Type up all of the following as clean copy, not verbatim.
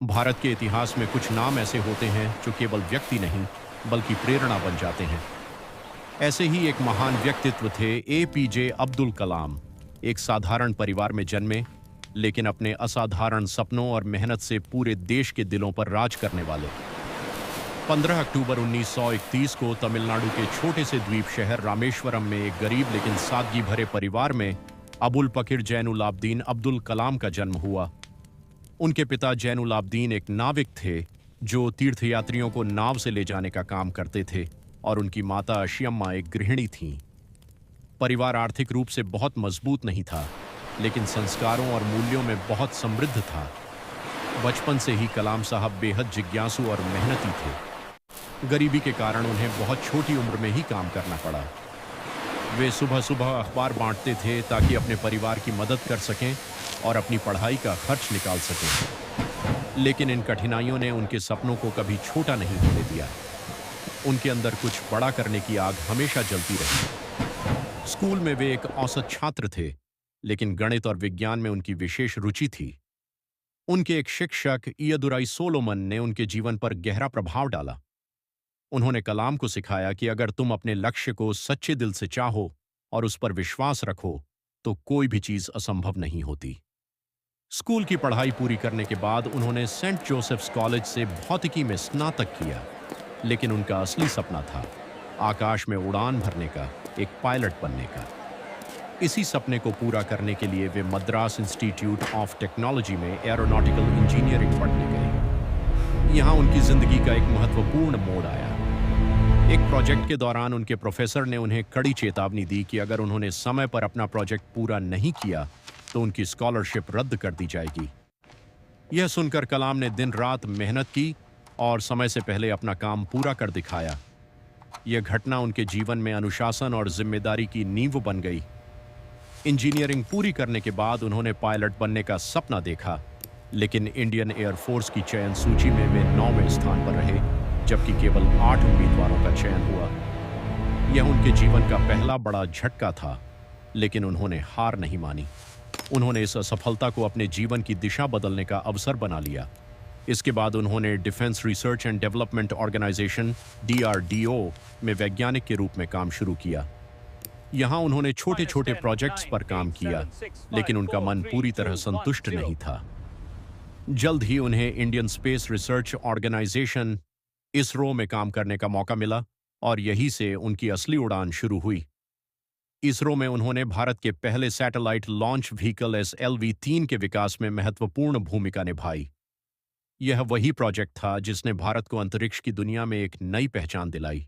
भारत के इतिहास में कुछ नाम ऐसे होते हैं जो केवल व्यक्ति नहीं बल्कि प्रेरणा बन जाते हैं। ऐसे ही एक महान व्यक्तित्व थे एपीजे अब्दुल कलाम। एक साधारण परिवार में जन्मे, लेकिन अपने असाधारण सपनों और मेहनत से पूरे देश के दिलों पर राज करने वाले। 15 अक्टूबर 1931 को तमिलनाडु के छोटे से द्वीप शहर रामेश्वरम में एक गरीब लेकिन सादगी भरे परिवार में अबुल पकिर जैनुलाब्दीन अब्दुल कलाम का जन्म हुआ। उनके पिता जैनुलाब्दीन एक नाविक थे जो तीर्थयात्रियों को नाव से ले जाने का काम करते थे, और उनकी माता अशियम्मा एक गृहिणी थीं। परिवार आर्थिक रूप से बहुत मजबूत नहीं था, लेकिन संस्कारों और मूल्यों में बहुत समृद्ध था। बचपन से ही कलाम साहब बेहद जिज्ञासु और मेहनती थे। गरीबी के कारण उन्हें बहुत छोटी उम्र में ही काम करना पड़ा। वे सुबह सुबह अखबार बांटते थे ताकि अपने परिवार की मदद कर सकें और अपनी पढ़ाई का खर्च निकाल सकें। लेकिन इन कठिनाइयों ने उनके सपनों को कभी छोटा नहीं होने दिया। उनके अंदर कुछ बड़ा करने की आग हमेशा जलती रही। स्कूल में वे एक औसत छात्र थे, लेकिन गणित और विज्ञान में उनकी विशेष रुचि थी। उनके एक शिक्षक इयदुराई सोलोमन ने उनके जीवन पर गहरा प्रभाव डाला। उन्होंने कलाम को सिखाया कि अगर तुम अपने लक्ष्य को सच्चे दिल से चाहो और उस पर विश्वास रखो, तो कोई भी चीज असंभव नहीं होती। स्कूल की पढ़ाई पूरी करने के बाद उन्होंने सेंट जोसेफ्स कॉलेज से भौतिकी में स्नातक किया, लेकिन उनका असली सपना था आकाश में उड़ान भरने का, एक पायलट बनने का। इसी सपने को पूरा करने के लिए वे मद्रास इंस्टीट्यूट ऑफ टेक्नोलॉजी में एरोनॉटिकल इंजीनियरिंग पढ़ने गए। यहाँ उनकी जिंदगी का एक महत्वपूर्ण मोड़ आया। एक प्रोजेक्ट के दौरान उनके प्रोफेसर ने उन्हें कड़ी चेतावनी दी कि अगर उन्होंने समय पर अपना प्रोजेक्ट पूरा नहीं किया तो उनकी स्कॉलरशिप रद्द कर दी जाएगी। यह सुनकर कलाम ने दिन रात मेहनत की और समय से पहले अपना काम पूरा कर दिखाया। यह घटना उनके जीवन में अनुशासन और जिम्मेदारी की नींव बन गई। इंजीनियरिंग पूरी करने के बाद उन्होंने पायलट बनने का सपना देखा, लेकिन इंडियन एयरफोर्स की चयन सूची में वे 9वें स्थान पर रहे, जबकि केवल 8 उम्मीदवारों का चयन हुआ। यह उनके जीवन का पहला बड़ा झटका था, लेकिन उन्होंने हार नहीं मानी। उन्होंने इस असफलता को अपने जीवन की दिशा बदलने का अवसर बना लिया। इसके बाद उन्होंने defence research and development organisation (DRDO) में वैज्ञानिक के रूप में काम शुरू किया। यहाँ उन्होंने छोटे छोटे प्रोजेक्ट्स पर काम किया, लेकिन उनका मन पूरी तरह संतुष्ट नहीं था। जल्द ही उन्हें Indian space research organisation (ISRO) में काम करने का मौका मिला, और यहीं से उनकी असली उड़ान शुरू हुई। इसरो में उन्होंने भारत के पहले सैटेलाइट लॉन्च व्हीकल SLV-3 के विकास में महत्वपूर्ण भूमिका निभाई। यह वही प्रोजेक्ट था जिसने भारत को अंतरिक्ष की दुनिया में एक नई पहचान दिलाई।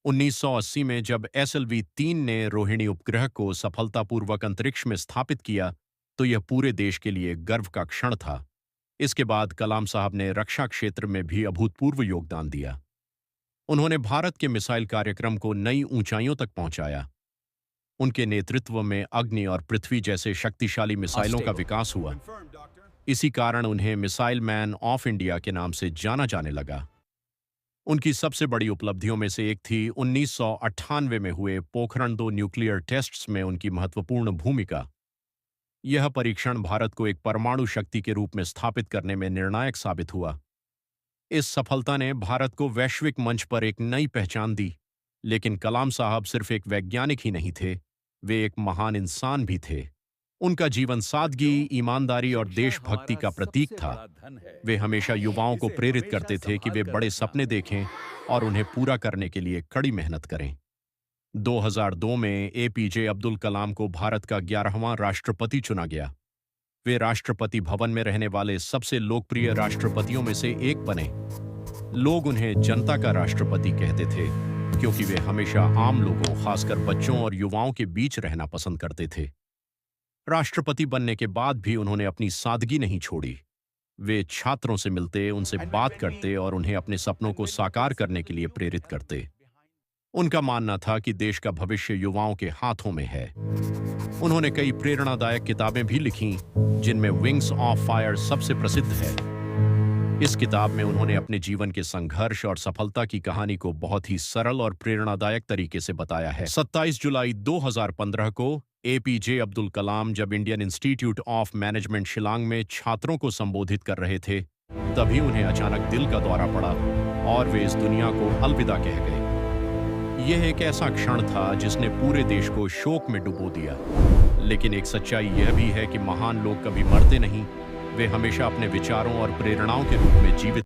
1980 में जब SLV-3 ने रोहिणी उपग्रह को सफलतापूर्वक अंतरिक्ष में स्थापित किया, तो यह पूरे देश के लिए गर्व का क्षण था। इसके बाद कलाम साहब ने रक्षा क्षेत्र में भी अभूतपूर्व योगदान दिया। उन्होंने भारत के मिसाइल कार्यक्रम को नई ऊंचाइयों तक पहुंचाया। उनके नेतृत्व में अग्नि और पृथ्वी जैसे शक्तिशाली मिसाइलों का विकास हुआ। इसी कारण उन्हें मिसाइल मैन ऑफ इंडिया के नाम से जाना जाने लगा। उनकी सबसे बड़ी उपलब्धियों में से एक थी 1998 में हुए पोखरण-2 न्यूक्लियर टेस्ट्स में उनकी महत्वपूर्ण भूमिका। यह परीक्षण भारत को एक परमाणु शक्ति के रूप में स्थापित करने में निर्णायक साबित हुआ। इस सफलता ने भारत को वैश्विक मंच पर एक नई पहचान दी। लेकिन कलाम साहब सिर्फ एक वैज्ञानिक ही नहीं थे, वे एक महान इंसान भी थे। उनका जीवन सादगी, ईमानदारी और देशभक्ति का प्रतीक था। वे हमेशा युवाओं को प्रेरित करते थे कि वे बड़े सपने देखें और उन्हें पूरा करने के लिए कड़ी मेहनत करें। 2002 में एपीजे अब्दुल कलाम को भारत का 11वां राष्ट्रपति चुना गया। वे राष्ट्रपति भवन में रहने वाले सबसे लोकप्रिय राष्ट्रपतियों में से एक बने। लोग उन्हें जनता का राष्ट्रपति कहते थे, क्योंकि वे हमेशा आम लोगों, खासकर बच्चों और युवाओं के बीच रहना पसंद करते थे। राष्ट्रपति बनने के बाद भी उन्होंने अपनी सादगी नहीं छोड़ी। वे छात्रों से मिलते, उनसे बात करते और उन्हें अपने सपनों को साकार करने के लिए प्रेरित करते। उनका मानना था कि देश का भविष्य युवाओं के हाथों में है। उन्होंने कई प्रेरणादायक किताबें भी लिखीं, जिनमें विंग्स ऑफ फायर सबसे प्रसिद्ध है। इस किताब में उन्होंने अपने जीवन के संघर्ष और सफलता की कहानी को बहुत ही सरल और प्रेरणादायक तरीके से बताया है। 27 जुलाई 2015 को एपीजे अब्दुल कलाम जब Indian institute of management Shillong में छात्रों को संबोधित कर रहे थे, तभी उन्हें अचानक दिल का दौरा पड़ा और वे इस दुनिया को अलविदा कह गए। यह एक ऐसा क्षण था जिसने पूरे देश को शोक में डुबो दिया। लेकिन एक सच्चाई यह भी है कि महान लोग कभी मरते नहीं, वे हमेशा अपने विचारों और प्रेरणाओं के रूप में जीवित